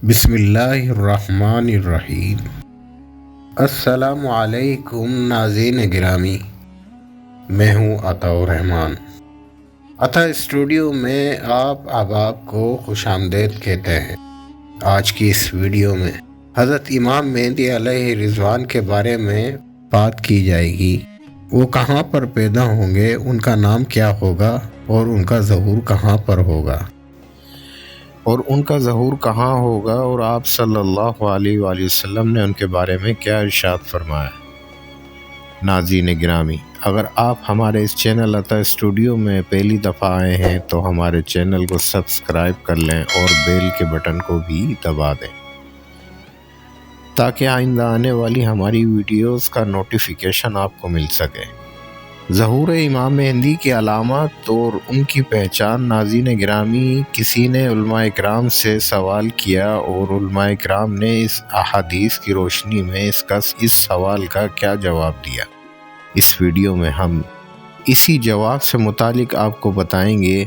بسم اللہ الرحمن الرحیم۔ السلام علیکم ناظرین گرامی، میں ہوں عطاء الرحمن۔ عطا اسٹوڈیو میں آپ احباب کو خوش آمدید کہتے ہیں۔ آج کی اس ویڈیو میں حضرت امام مہدی علیہ رضوان کے بارے میں بات کی جائے گی۔ وہ کہاں پر پیدا ہوں گے، ان کا نام کیا ہوگا اور ان کا ظہور کہاں پر ہوگا، اور آپ صلی اللہ علیہ وآلہ وسلم نے ان کے بارے میں کیا ارشاد فرمایا۔ ناظرین گرامی، اگر آپ ہمارے اس چینل عطا اسٹوڈیو میں پہلی دفعہ آئے ہیں تو ہمارے چینل کو سبسکرائب کر لیں اور بیل کے بٹن کو بھی دبا دیں تاکہ آئندہ آنے والی ہماری ویڈیوز کا نوٹیفیکیشن آپ کو مل سکے۔ ظہور امام مہدی کی علامات اور ان کی پہچان۔ ناظرین گرامی، کسی نے علماء کرام سے سوال کیا اور علماء کرام نے اس احادیث کی روشنی میں اس سوال کا کیا جواب دیا۔ اس ویڈیو میں ہم اسی جواب سے متعلق آپ کو بتائیں گے۔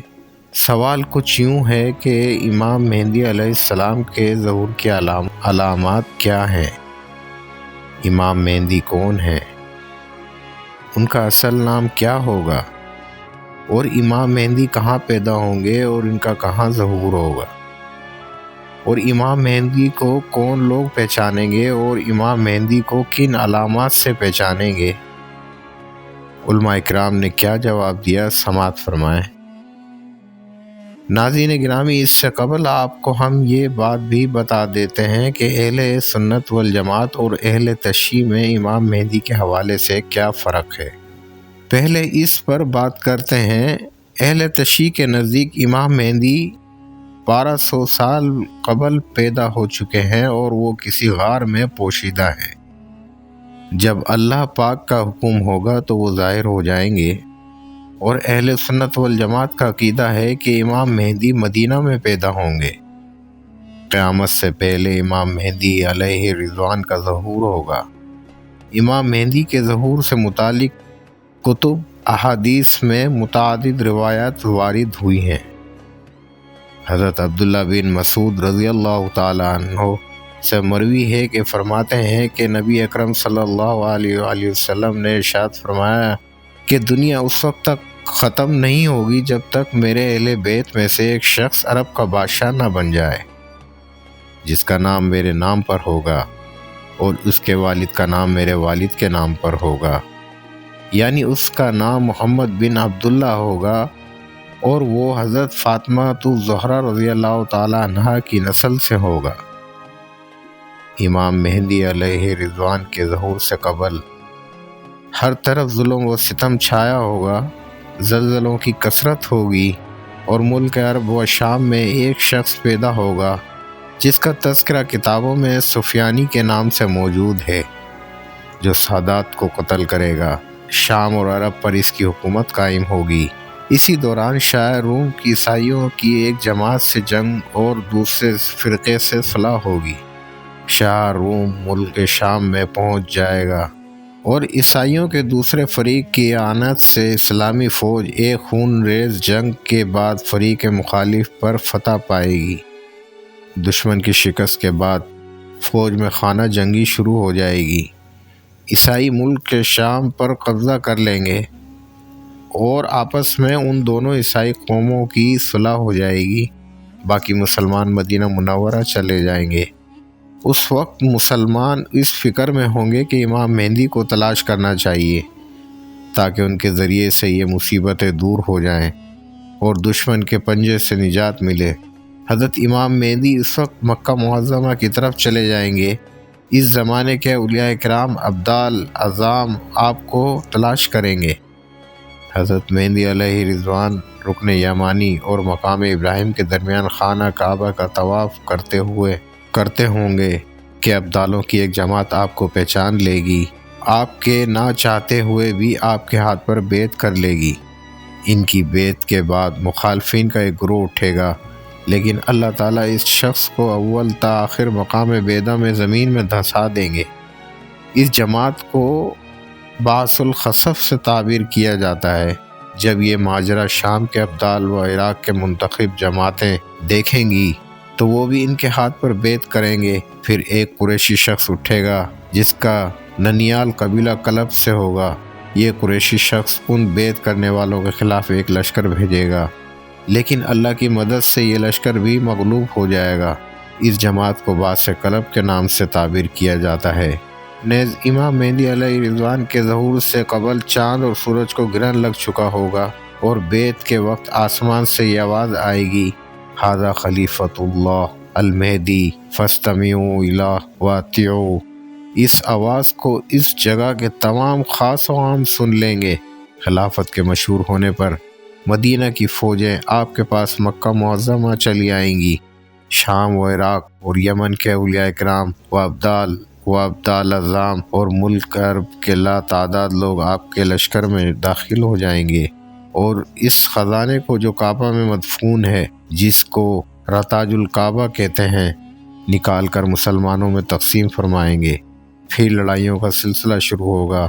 سوال کچھ یوں ہے کہ امام مہدی علیہ السلام کے ظہور کی علامات کیا ہیں؟ امام مہدی کون ہیں؟ ان کا اصل نام کیا ہوگا؟ اور امام مہدی کہاں پیدا ہوں گے اور ان کا کہاں ظہور ہوگا؟ اور امام مہدی کو کون لوگ پہچانیں گے اور امام مہدی کو کن علامات سے پہچانیں گے؟ علماء کرام نے کیا جواب دیا، سماعت فرمائیں۔ ناظرین گرامی، اس سے قبل آپ کو ہم یہ بات بھی بتا دیتے ہیں کہ اہل سنت والجماعت اور اہل تشیع میں امام مہدی کے حوالے سے کیا فرق ہے۔ پہلے اس پر بات کرتے ہیں۔ اہل تشیع کے نزدیک امام مہدی 1200 سال قبل پیدا ہو چکے ہیں اور وہ کسی غار میں پوشیدہ ہیں۔ جب اللہ پاک کا حکم ہوگا تو وہ ظاہر ہو جائیں گے۔ اور اہل سنت والجماعت کا عقیدہ ہے کہ امام مہدی مدینہ میں پیدا ہوں گے۔ قیامت سے پہلے امام مہدی علیہ رضوان کا ظہور ہوگا۔ امام مہدی کے ظہور سے متعلق کتب احادیث میں متعدد روایات وارد ہوئی ہیں۔ حضرت عبداللہ بن مسعود رضی اللہ تعالی عنہ سے مروی ہے کہ فرماتے ہیں کہ نبی اکرم صلی اللہ علیہ وآلہ وسلم نے ارشاد فرمایا کہ دنیا اس وقت تک ختم نہیں ہوگی جب تک میرے اہل بیت میں سے ایک شخص عرب کا بادشاہ نہ بن جائے جس کا نام میرے نام پر ہوگا اور اس کے والد کا نام میرے والد کے نام پر ہوگا، یعنی اس کا نام محمد بن عبداللہ ہوگا اور وہ حضرت فاطمہ الزہرا رضی اللہ تعالی عنہا کی نسل سے ہوگا۔ امام مہدی علیہ رضوان کے ظہور سے قبل ہر طرف ظلم و ستم چھایا ہوگا، زلزلوں کی کثرت ہوگی اور ملک عرب و شام میں ایک شخص پیدا ہوگا جس کا تذکرہ کتابوں میں سفیانی کے نام سے موجود ہے، جو سادات کو قتل کرے گا۔ شام اور عرب پر اس کی حکومت قائم ہوگی۔ اسی دوران شاہ روم کی عیسائیوں کی ایک جماعت سے جنگ اور دوسرے فرقے سے صلح ہوگی۔ شاہ روم ملک شام میں پہنچ جائے گا اور عیسائیوں کے دوسرے فریق کی اعانت سے اسلامی فوج ایک خون ریز جنگ کے بعد فریق مخالف پر فتح پائے گی۔ دشمن کی شکست کے بعد فوج میں خانہ جنگی شروع ہو جائے گی۔ عیسائی ملک کے شام پر قبضہ کر لیں گے اور آپس میں ان دونوں عیسائی قوموں کی صلح ہو جائے گی۔ باقی مسلمان مدینہ منورہ چلے جائیں گے۔ اس وقت مسلمان اس فکر میں ہوں گے کہ امام مہدی کو تلاش کرنا چاہیے تاکہ ان کے ذریعے سے یہ مصیبتیں دور ہو جائیں اور دشمن کے پنجے سے نجات ملے۔ حضرت امام مہدی اس وقت مکہ معظمہ کی طرف چلے جائیں گے۔ اس زمانے کے اولیاء کرام ابدال اعظام آپ کو تلاش کریں گے۔ حضرت مہدی علیہ رضوان رکن یمانی اور مقام ابراہیم کے درمیان خانہ کعبہ کا طواف کرتے ہوں گے کہ ابدالوں کی ایک جماعت آپ کو پہچان لے گی، آپ کے نہ چاہتے ہوئے بھی آپ کے ہاتھ پر بیعت کر لے گی۔ ان کی بیعت کے بعد مخالفین کا ایک گروہ اٹھے گا، لیکن اللہ تعالیٰ اس شخص کو اول تا آخر مقام بیدہ میں زمین میں دھسا دیں گے۔ اس جماعت کو بعث الخسف سے تعبیر کیا جاتا ہے۔ جب یہ ماجرا شام کے ابدال و عراق کے منتخب جماعتیں دیکھیں گی تو وہ بھی ان کے ہاتھ پر بیعت کریں گے۔ پھر ایک قریشی شخص اٹھے گا جس کا ننیال قبیلہ کلب سے ہوگا۔ یہ قریشی شخص ان بیعت کرنے والوں کے خلاف ایک لشکر بھیجے گا، لیکن اللہ کی مدد سے یہ لشکر بھی مغلوب ہو جائے گا۔ اس جماعت کو باس کلب کے نام سے تعبیر کیا جاتا ہے۔ نیز امام مہدی علیہ رضوان کے ظہور سے قبل چاند اور سورج کو گرہن لگ چکا ہوگا اور بیعت کے وقت آسمان سے یہ آواز آئے گی، ھذا خلیفۃ اللہ المہدی فاستمعوا الیہ واطیعوا۔ اس آواز کو اس جگہ کے تمام خاص و عام سن لیں گے۔ خلافت کے مشہور ہونے پر مدینہ کی فوجیں آپ کے پاس مکہ معظمہ چلی آئیں گی۔ شام و عراق اور یمن کے اولیاء کرام و ابدال اعظام اور ملک عرب کے لا تعداد لوگ آپ کے لشکر میں داخل ہو جائیں گے اور اس خزانے کو جو کعبہ میں مدفون ہے، جس کو رتاج الکعبہ کہتے ہیں، نکال کر مسلمانوں میں تقسیم فرمائیں گے۔ پھر لڑائیوں کا سلسلہ شروع ہوگا،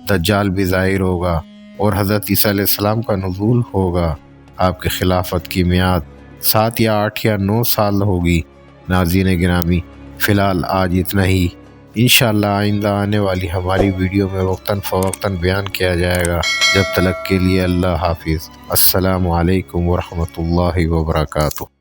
دجال بھی ظاہر ہوگا اور حضرت عیسیٰ علیہ السلام کا نزول ہوگا۔ آپ کی خلافت کی میعاد 7 یا 8 یا 9 سال ہوگی۔ ناظرین گرامی، فی الحال آج اتنا ہی۔ انشاءاللہ آئندہ آنے والی ہماری ویڈیو میں وقتاً فوقتاً بیان کیا جائے گا۔ جب تک کے لیے اللہ حافظ۔ السلام علیکم ورحمۃ اللہ وبرکاتہ۔